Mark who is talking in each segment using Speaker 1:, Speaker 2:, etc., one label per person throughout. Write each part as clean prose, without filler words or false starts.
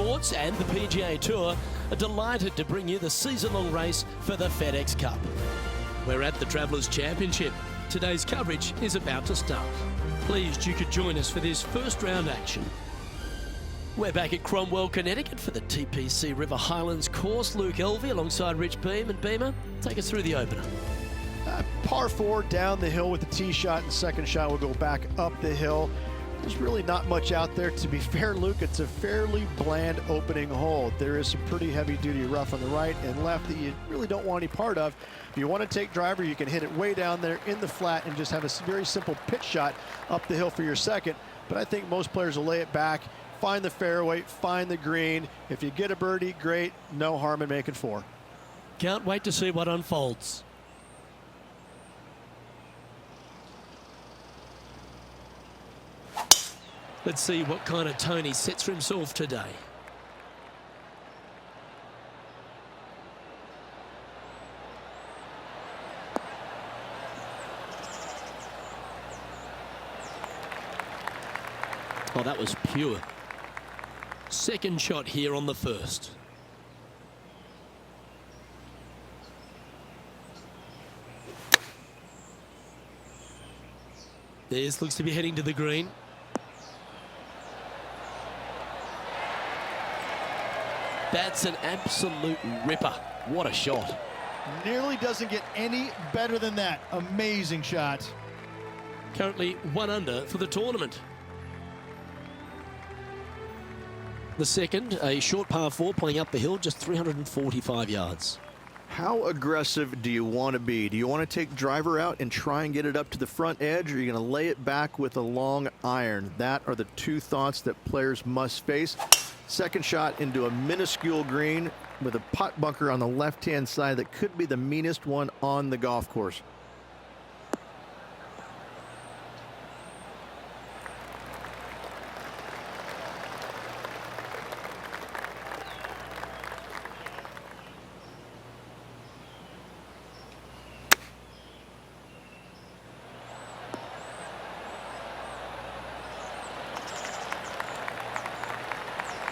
Speaker 1: Sports and the PGA Tour are delighted to bring you the season-long race for the FedEx Cup. We're at the Travelers Championship. Today's coverage is about to start. Pleased you could join us for this first round action. We're back at Cromwell, Connecticut for the TPC River Highlands course. Luke Elvey alongside Rich Beam. And Beamer, take us through the opener.
Speaker 2: Par 4 down the hill with the tee shot, and second shot will go back up the hill. There's really not much out there. To be fair, Luke, it's a fairly bland opening hole. There is some pretty heavy-duty rough on the right and left that you really don't want any part of. If you want to take driver, you can hit it way down there in the flat and just have a very simple pitch shot up the hill for your second. But I think most players will lay it back, find the fairway, find the green. If you get a birdie, great. No harm in making 4.
Speaker 1: Can't wait to see what unfolds. Let's see what kind of tone he sets for himself today. Oh, that was pure. Second shot here on the first. This looks to be heading to the green. That's an absolute ripper. What a shot.
Speaker 3: Nearly doesn't get any better than that. Amazing shot.
Speaker 1: Currently 1 under for the tournament. The second, a short par 4 playing up the hill, just 345 yards.
Speaker 2: How aggressive do you want to be? Do you want to take driver out and try and get it up to the front edge, or are you going to lay it back with a long iron? That are the two thoughts that players must face. Second shot into a minuscule green with a putt bunker on the left-hand side that could be the meanest one on the golf course.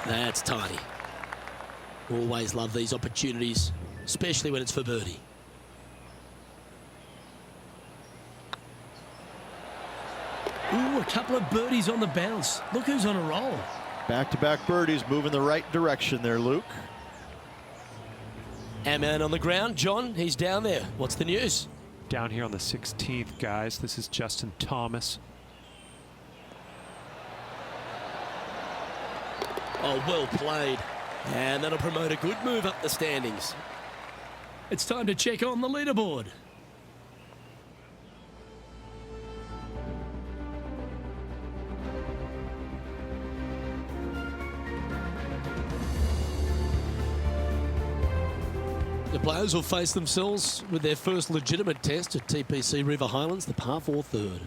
Speaker 1: That's tidy. Always love these opportunities, especially when it's for birdie. Ooh, a couple of birdies on the bounce. Look who's on a roll.
Speaker 2: Back-to-back birdies, moving the right direction there, Luke.
Speaker 1: Our man on the ground, John, he's down there. What's the news?
Speaker 4: Down here on the 16th, guys. This is Justin Thomas.
Speaker 1: Oh, well played. And that'll promote a good move up the standings. It's time to check on the leaderboard. The players will face themselves with their first legitimate test at TPC River Highlands, the par 4 third.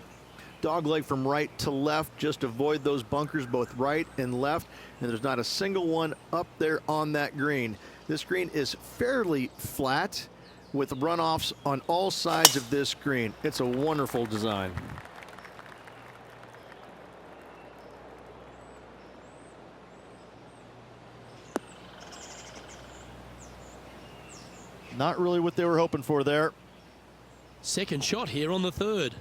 Speaker 2: Dogleg from right to left. Just avoid those bunkers both right and left, and there's not a single one up there on that green. This green is fairly flat with runoffs on all sides of this green. It's a wonderful design. Not really what they were hoping for there.
Speaker 1: Second shot here on the third.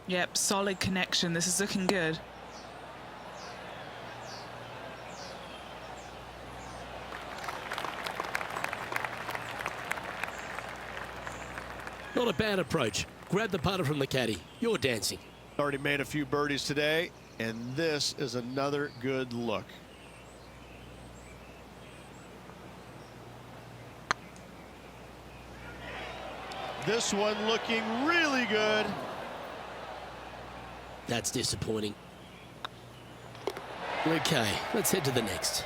Speaker 5: Yep, solid connection. This is looking good.
Speaker 1: Not a bad approach. Grab the putter from the caddy. You're dancing.
Speaker 2: Already made a few birdies today, and this is another good look. This one looking really good.
Speaker 1: That's disappointing. Okay, let's head to the next.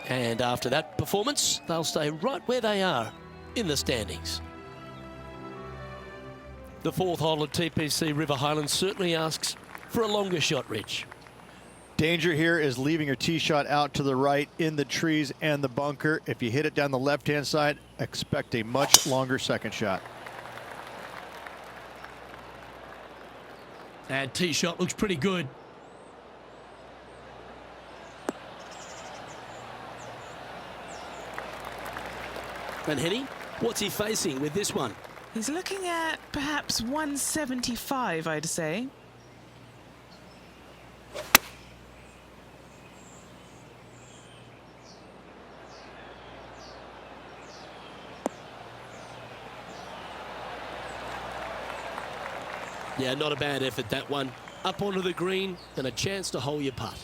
Speaker 1: And after that performance, they'll stay right where they are in the standings. The fourth hole at TPC River Highlands certainly asks for a longer shot, Rich.
Speaker 2: Danger here is leaving your tee shot out to the right in the trees and the bunker. If you hit it down the left-hand side, expect a much longer second shot.
Speaker 1: That tee shot looks pretty good. And Henny, what's he facing with this one?
Speaker 5: He's looking at perhaps 175, I'd say.
Speaker 1: Yeah, not a bad effort, that one. Up onto the green and a chance to hole your putt.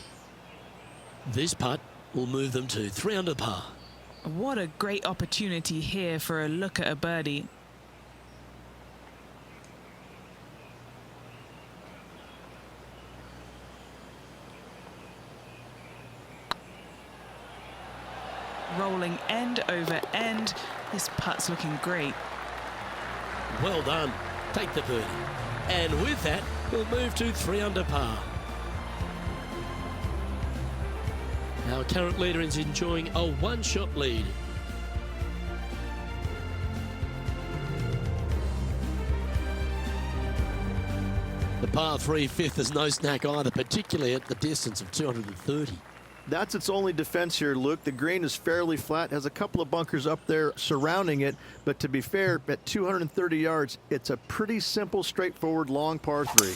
Speaker 1: This putt will move them to 3 under par.
Speaker 5: What a great opportunity here for a look at a birdie. Rolling end over end. This putt's looking great.
Speaker 1: Well done. Take the birdie. And with that, we'll move to 3 under par. Our current leader is enjoying a 1-shot lead. The par 3 fifth is no snack either, particularly at the distance of 230.
Speaker 2: That's its only defense here, Luke. The green is fairly flat, has a couple of bunkers up there surrounding it, but to be fair, at 230 yards, it's a pretty simple, straightforward, long par 3.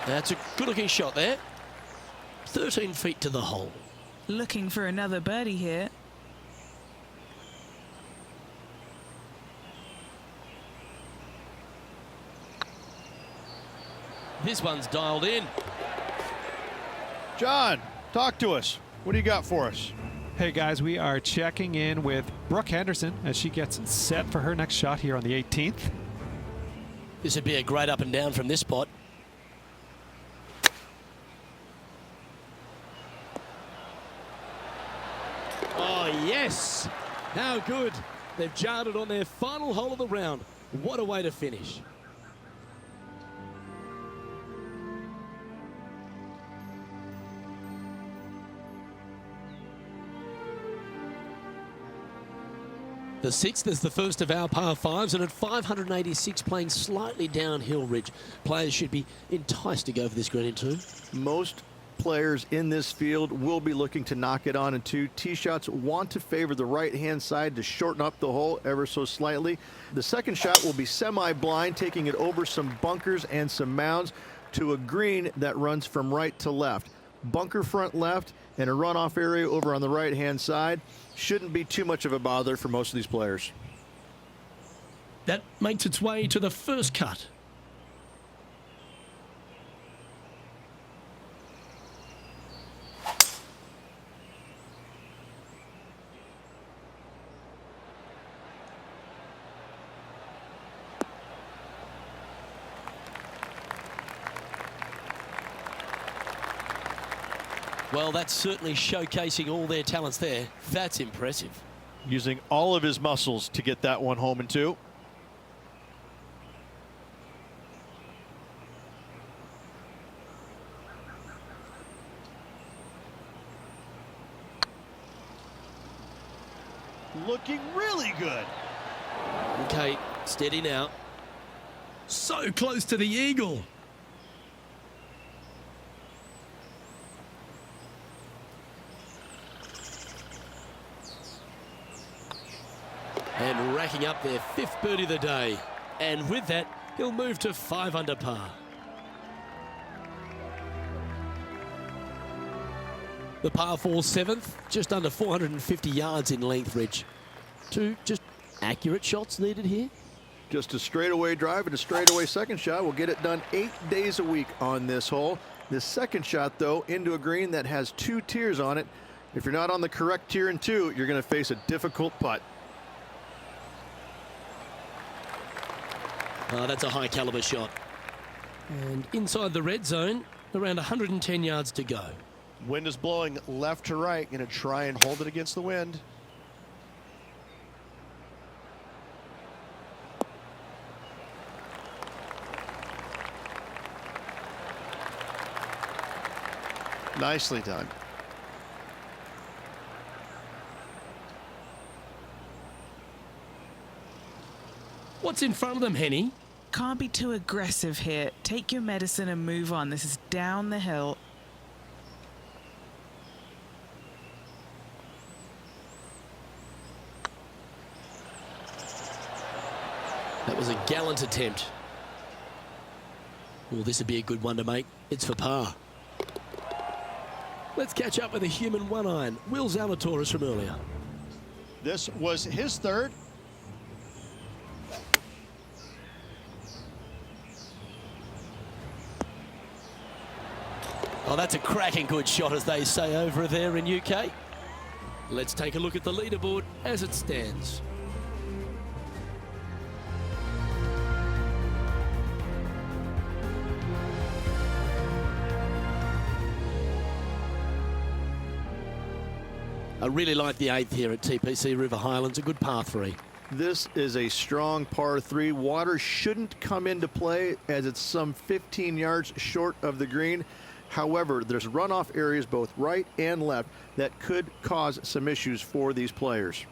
Speaker 1: That's a good-looking shot there. 13 feet to the hole.
Speaker 5: Looking for another birdie here.
Speaker 1: This one's dialed in.
Speaker 3: John, talk to us. What do you got for us?
Speaker 4: Hey guys, we are checking in with Brooke Henderson as she gets set for her next shot here on the 18th.
Speaker 1: This would be a great up and down from this spot. Oh, yes. How good. They've jarred it on their final hole of the round. What a way to finish. The 6th is the first of our par 5s, and at 586 playing slightly downhill ridge, players should be enticed to go for this green in 2.
Speaker 2: Most players in this field will be looking to knock it on in 2. Tee shots want to favor the right-hand side to shorten up the hole ever so slightly. The second shot will be semi-blind, taking it over some bunkers and some mounds to a green that runs from right to left. Bunker front left and a runoff area over on the right-hand side. Shouldn't be too much of a bother for most of these players.
Speaker 1: That makes its way to the first cut. Well, that's certainly showcasing all their talents there. That's impressive.
Speaker 3: Using all of his muscles to get that one home in 2. Looking really good.
Speaker 1: Okay, steady now. So close to the eagle. And racking up their 5th birdie of the day. And with that, he'll move to 5 under par. The par 4 7th, just under 450 yards in length, Rich. 2 just accurate shots needed here.
Speaker 2: Just a straightaway drive and a straightaway second shot will get it done 8 days a week on this hole. This second shot, though, into a green that has 2 tiers on it. If you're not on the correct tier in 2, you're going to face a difficult putt.
Speaker 1: That's a high caliber shot. And inside the red zone, around 110 yards to go.
Speaker 3: Wind is blowing left to right. Going to try and hold it against the wind.
Speaker 2: Nicely done.
Speaker 1: What's in front of them, Henny?
Speaker 5: Can't be too aggressive here. Take your medicine and move on. This is down the hill.
Speaker 1: That was a gallant attempt. Well, this would be a good one to make. It's for par. Let's catch up with a human one-iron, Will Zalatoris from earlier.
Speaker 3: This was his third.
Speaker 1: Oh, that's a cracking good shot, as they say over there in UK. Let's take a look at the leaderboard as it stands. I really like the 8th here at TPC River Highlands, a good par 3.
Speaker 2: This is a strong par 3. Water shouldn't come into play as it's some 15 yards short of the green. However, there's runoff areas both right and left that could cause some issues for these players.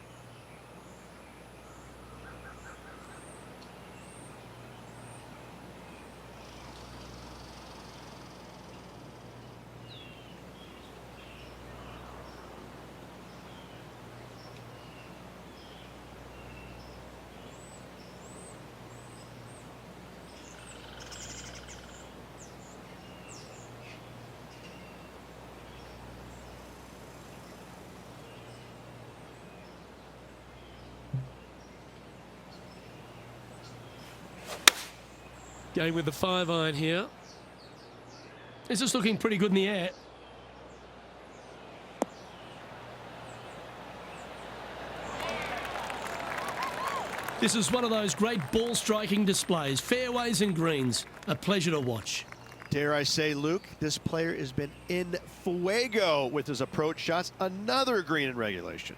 Speaker 1: Going with the 5-iron here. This is looking pretty good in the air. This is one of those great ball striking displays. Fairways and greens. A pleasure to watch.
Speaker 2: Dare I say, Luke, this player has been in fuego with his approach shots. Another green in regulation.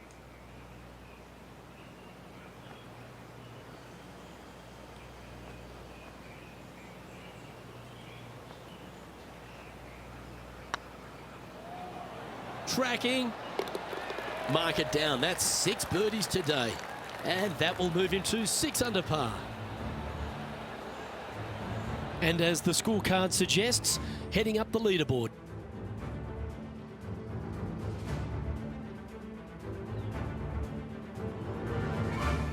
Speaker 1: Tracking. Mark it down. That's 6 birdies today. And that will move him to 6 under par. And as the scorecard suggests, heading up the leaderboard.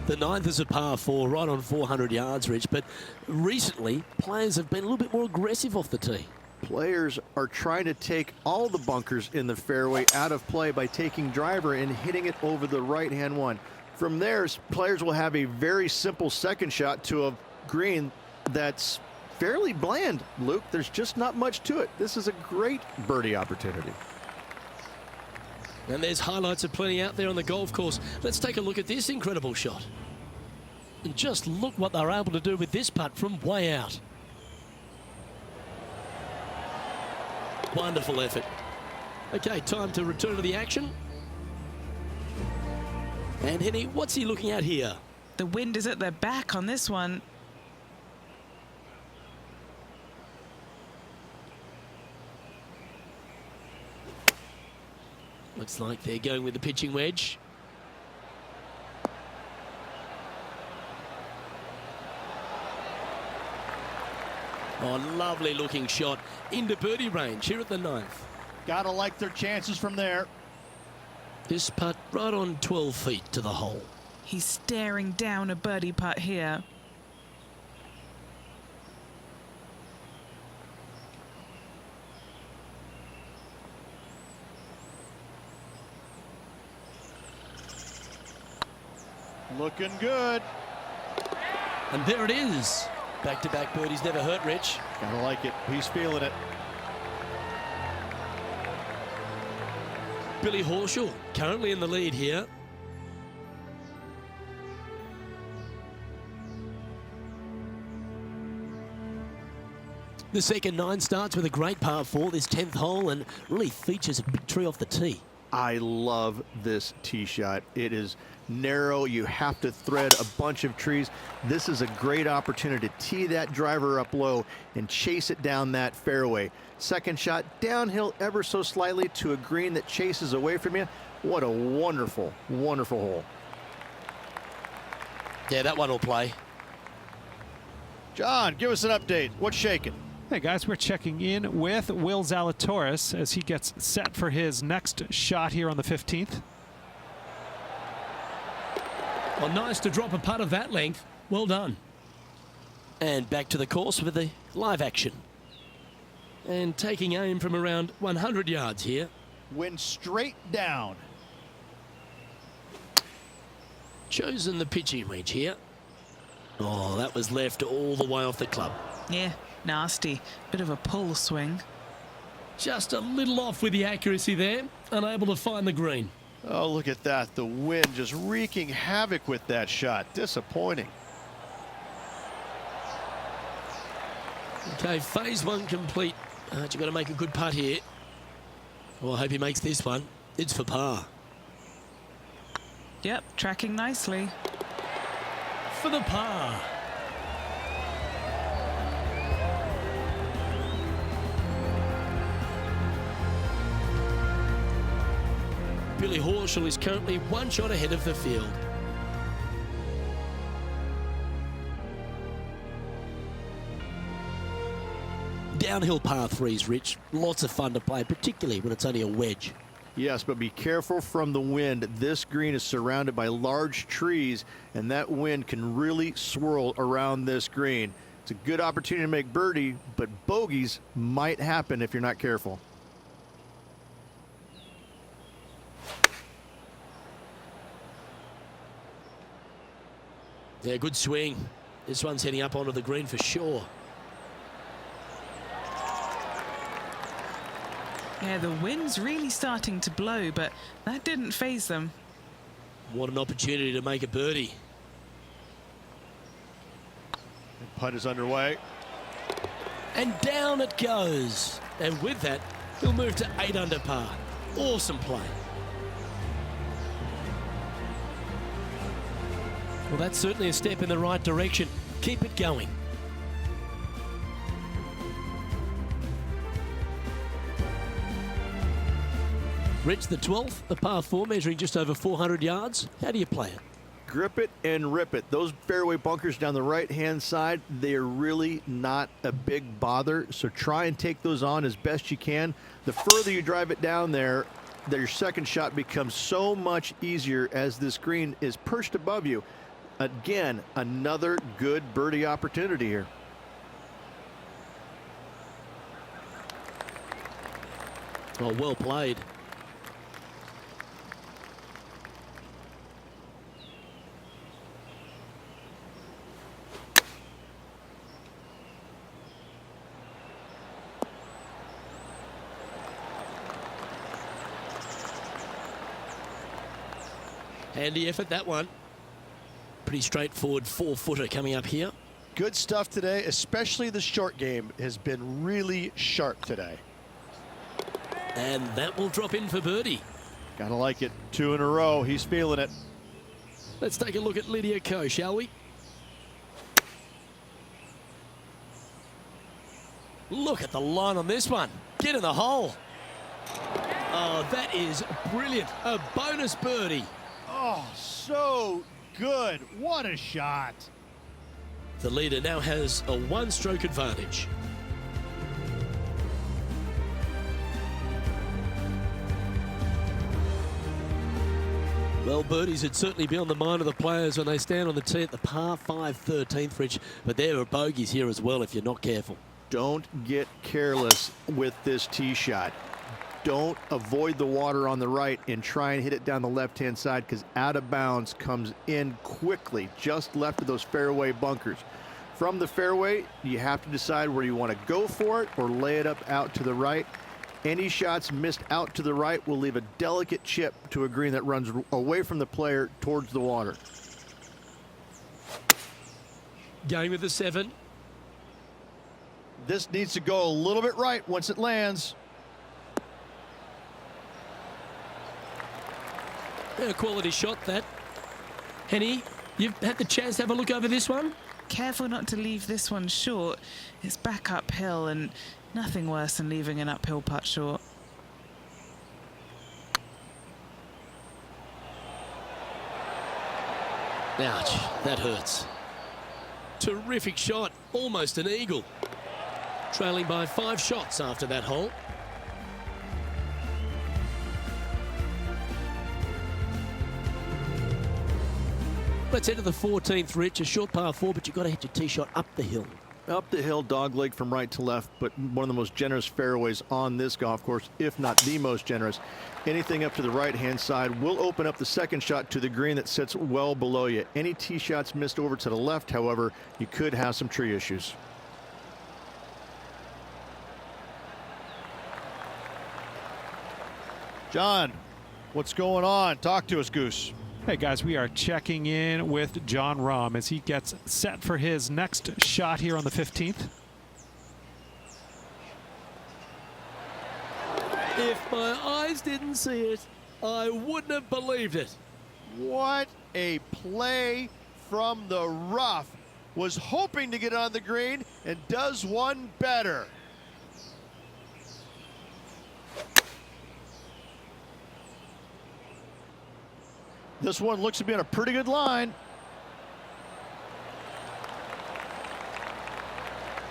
Speaker 1: The 9th is a par 4, right on 400 yards, Rich. But recently, players have been a little bit more aggressive off the tee.
Speaker 2: Players are trying to take all the bunkers in the fairway out of play by taking driver and hitting it over the right-hand one. From there, players will have a very simple second shot to a green that's fairly bland, Luke. There's just not much to it. This is a great birdie opportunity.
Speaker 1: And there's highlights of plenty out there on the golf course. Let's take a look at this incredible shot. And just look what they're able to do with this putt from way out. Wonderful effort. Okay, time to return to the action. And Henny, what's he looking at here?
Speaker 5: The wind is at their back on this one.
Speaker 1: Looks like they're going with the pitching wedge. Oh, lovely looking shot into birdie range here at the 9th.
Speaker 3: Gotta like their chances from there.
Speaker 1: This putt right on 12 feet to the hole.
Speaker 5: He's staring down a birdie putt here.
Speaker 3: Looking good.
Speaker 1: And there it is. Back-to-back birdies never hurt, Rich.
Speaker 3: Gotta like it. He's feeling it.
Speaker 1: Billy Horschel currently in the lead here. The second 9 starts with a great par 4, this 10th hole, and really features a big tree off the tee.
Speaker 2: I love this tee shot. It is narrow. You have to thread a bunch of trees. This is a great opportunity to tee that driver up low and chase it down that fairway. Second shot, downhill ever so slightly to a green that chases away from you. What a wonderful, wonderful hole.
Speaker 1: Yeah, that one will play.
Speaker 3: John, give us an update. What's shaking?
Speaker 4: Hey guys, we're checking in with Will Zalatoris as he gets set for his next shot here on the 15th.
Speaker 1: Well, nice to drop a putt of that length. Well done. And back to the course with the live action. And taking aim from around 100 yards here.
Speaker 3: Wind straight down.
Speaker 1: Chosen the pitching wedge here. Oh, that was left all the way off the club.
Speaker 5: Yeah, nasty. Bit of a pull swing.
Speaker 1: Just a little off with the accuracy there. Unable to find the green.
Speaker 2: Oh, look at that. The wind just wreaking havoc with that shot. Disappointing.
Speaker 1: Okay, phase one complete. You've got to make a good putt here. Well, I hope he makes this one. It's for par.
Speaker 5: Yep, tracking nicely.
Speaker 1: For the par. Billy Horschel is currently one shot ahead of the field. Downhill par threes, Rich. Lots of fun to play, particularly when it's only a wedge.
Speaker 2: Yes, but be careful from the wind. This green is surrounded by large trees, and that wind can really swirl around this green. It's a good opportunity to make birdie, but bogeys might happen if you're not careful.
Speaker 1: Yeah, good swing. This one's heading up onto the green for sure.
Speaker 5: Yeah, the wind's really starting to blow, but that didn't faze them.
Speaker 1: What an opportunity to make a birdie.
Speaker 2: The putt is underway.
Speaker 1: And down it goes. And with that, he'll move to 8 under par. Awesome play. Well, that's certainly a step in the right direction. Keep it going. Rich, the 12th, a par 4 measuring just over 400 yards. How do you play it?
Speaker 2: Grip it and rip it. Those fairway bunkers down the right-hand side, they are really not a big bother, so try and take those on as best you can. The further you drive it down there, your second shot becomes so much easier as this green is perched above you. Again, another good birdie opportunity here.
Speaker 1: Oh, well played. Handy effort, that one. Pretty straightforward 4-footer coming up here.
Speaker 3: Good stuff today, especially the short game has been really sharp today.
Speaker 1: And that will drop in for birdie.
Speaker 2: Gotta like it. 2 in a row. He's feeling it.
Speaker 1: Let's take a look at Lydia Ko, shall we? Look at the line on this one. Get in the hole. Oh, that is brilliant. A bonus birdie.
Speaker 3: Oh, so good. What a shot.
Speaker 1: The leader now has a 1-stroke advantage. Well, birdies would certainly be on the mind of the players when they stand on the tee at the par 5 13th, Rich. But there are bogeys here as well if you're not careful.
Speaker 2: Don't get careless with this tee shot. Don't avoid the water on the right and try and hit it down the left-hand side, because out of bounds comes in quickly, just left of those fairway bunkers. From the fairway, you have to decide where you want to go for it or lay it up out to the right. Any shots missed out to the right will leave a delicate chip to a green that runs away from the player towards the water.
Speaker 1: Game of the 7.
Speaker 3: This needs to go a little bit right once it lands.
Speaker 1: A quality shot, that. Henny, you've had the chance to have a look over this one?
Speaker 5: Careful not to leave this one short. It's back uphill, and nothing worse than leaving an uphill putt short.
Speaker 1: Ouch, that hurts. Terrific shot, almost an eagle. Trailing by 5 shots after that hole. Let's head to the 14th, Rich. A short par 4, but you've got to hit your tee shot up the hill.
Speaker 2: Up the hill, dogleg from right to left, but one of the most generous fairways on this golf course, if not the most generous. Anything up to the right-hand side will open up the second shot to the green that sits well below you. Any tee shots missed over to the left, however, you could have some tree issues.
Speaker 3: John, what's going on? Talk to us, Goose.
Speaker 4: Hey guys, we are checking in with Jon Rahm as he gets set for his next shot here on the 15th.
Speaker 1: If my eyes didn't see it, I wouldn't have believed it.
Speaker 3: What a play from the rough. Was hoping to get on the green and does one better. This one looks to be on a pretty good line.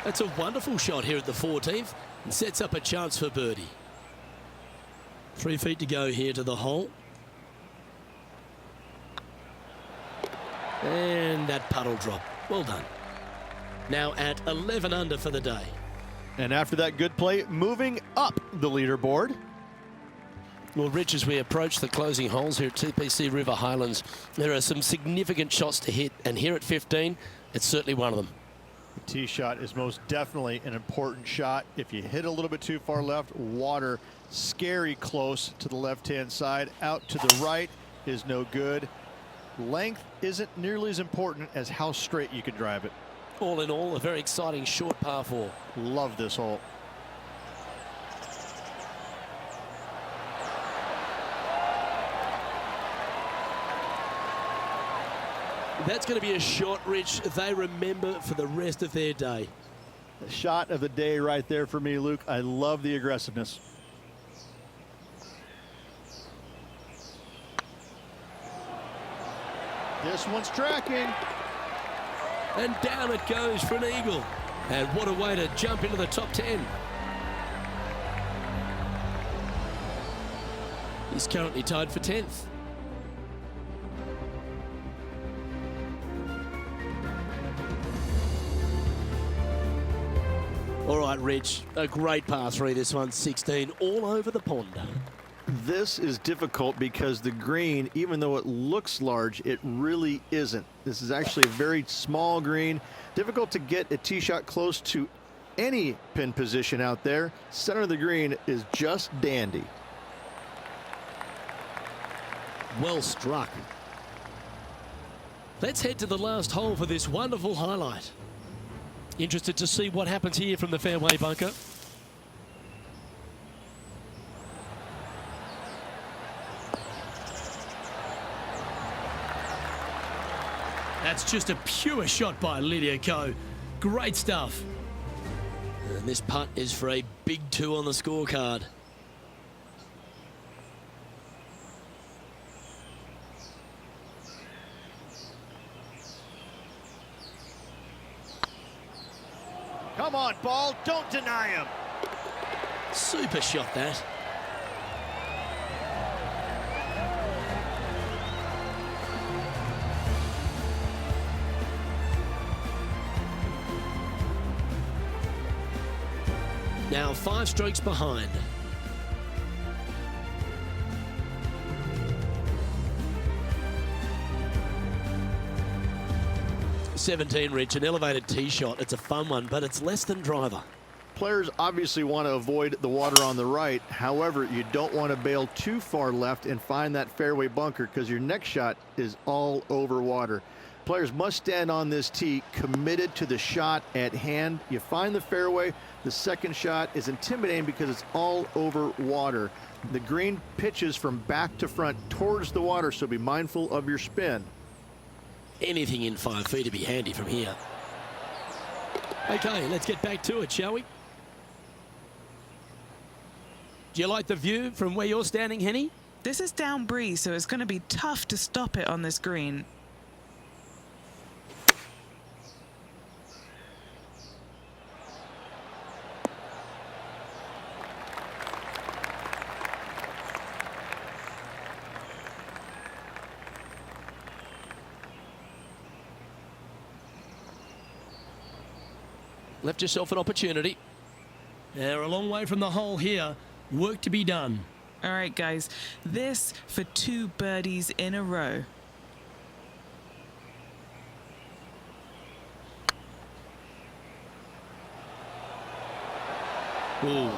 Speaker 1: That's a wonderful shot here at the 14th and sets up a chance for birdie. 3 feet to go here to the hole. And that puddle drop. Well done. Now at 11 under for the day.
Speaker 3: And after that good play, moving up the leaderboard.
Speaker 1: Well, Rich, as we approach the closing holes here at TPC River Highlands, there are some significant shots to hit, and here at 15, it's certainly one of them.
Speaker 3: The tee shot is most definitely an important shot. If you hit a little bit too far left, water scary close to the left-hand side. Out to the right is no good. Length isn't nearly as important as how straight you can drive it.
Speaker 1: All in all, a very exciting short par 4.
Speaker 3: Love this hole.
Speaker 1: That's going to be a shot, Rich, they remember for the rest of their day.
Speaker 3: The shot of the day right there for me, Luke. I love the aggressiveness. This one's tracking.
Speaker 1: And down it goes for an eagle. And what a way to jump into the top 10. He's currently tied for 10th. All right, Rich, a great par 3 this one, 16, all over the pond.
Speaker 2: This is difficult because the green, even though it looks large, it really isn't. This is actually a very small green. Difficult to get a tee shot close to any pin position out there. Center of the green is just dandy.
Speaker 1: Well struck. Let's head to the last hole for this wonderful highlight. Interested to see what happens here from the fairway bunker. That's just a pure shot by Lydia Ko. Great stuff. And this putt is for a big 2 on the scorecard.
Speaker 3: Come on, ball. Don't deny him.
Speaker 1: Super shot, that. Now 5 strokes behind. .17, Rich, an elevated tee shot. It's a fun one, but it's less than driver.
Speaker 2: Players obviously want to avoid the water on the right. However, you don't want to bail too far left and find that fairway bunker because your next shot is all over water. Players must stand on this tee committed to the shot at hand. You find the fairway. The second shot is intimidating because it's all over water. The green pitches from back to front towards the water, so be mindful of your spin.
Speaker 1: Anything in 5 feet to be handy from here. Okay, let's get back to it, shall we? Do you like the view from where you're standing, Henny?
Speaker 5: This is down breeze, so it's going to be tough to stop it on this green.
Speaker 1: Left yourself an opportunity. They're a long way from the hole here. Work to be done.
Speaker 5: All right, guys, this for 2 birdies in a row.
Speaker 1: Ooh.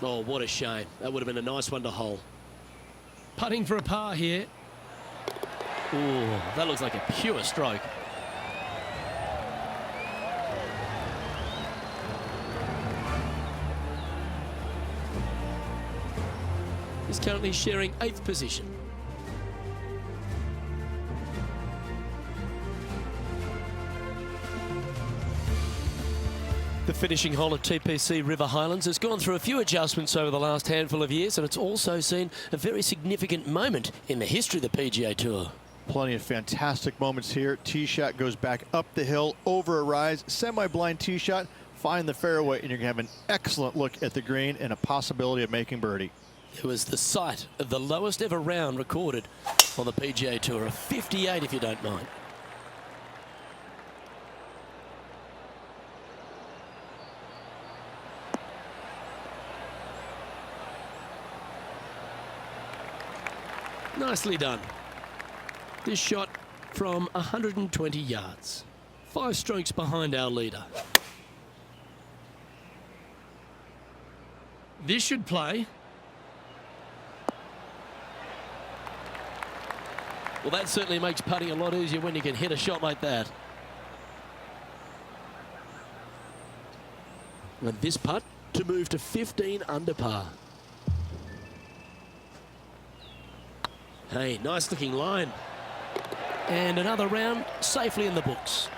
Speaker 1: Oh, what a shame. That would have been a nice one to hole. Putting for a par here. Ooh, that looks like a pure stroke. He's currently sharing 8th position. The finishing hole at TPC River Highlands has gone through a few adjustments over the last handful of years, and it's also seen a very significant moment in the history of the PGA Tour.
Speaker 3: Plenty of fantastic moments here. Tee shot goes back up the hill, over a rise, semi-blind tee shot, find the fairway, and you're going to have an excellent look at the green and a possibility of making birdie.
Speaker 1: It was the site of the lowest ever round recorded on the PGA Tour, a 58 if you don't mind. Nicely done. This shot from 120 yards. 5 strokes behind our leader. This should play. Well, that certainly makes putting a lot easier when you can hit a shot like that. And this putt to move to 15 under par. Hey, nice looking line. And another round safely in the books.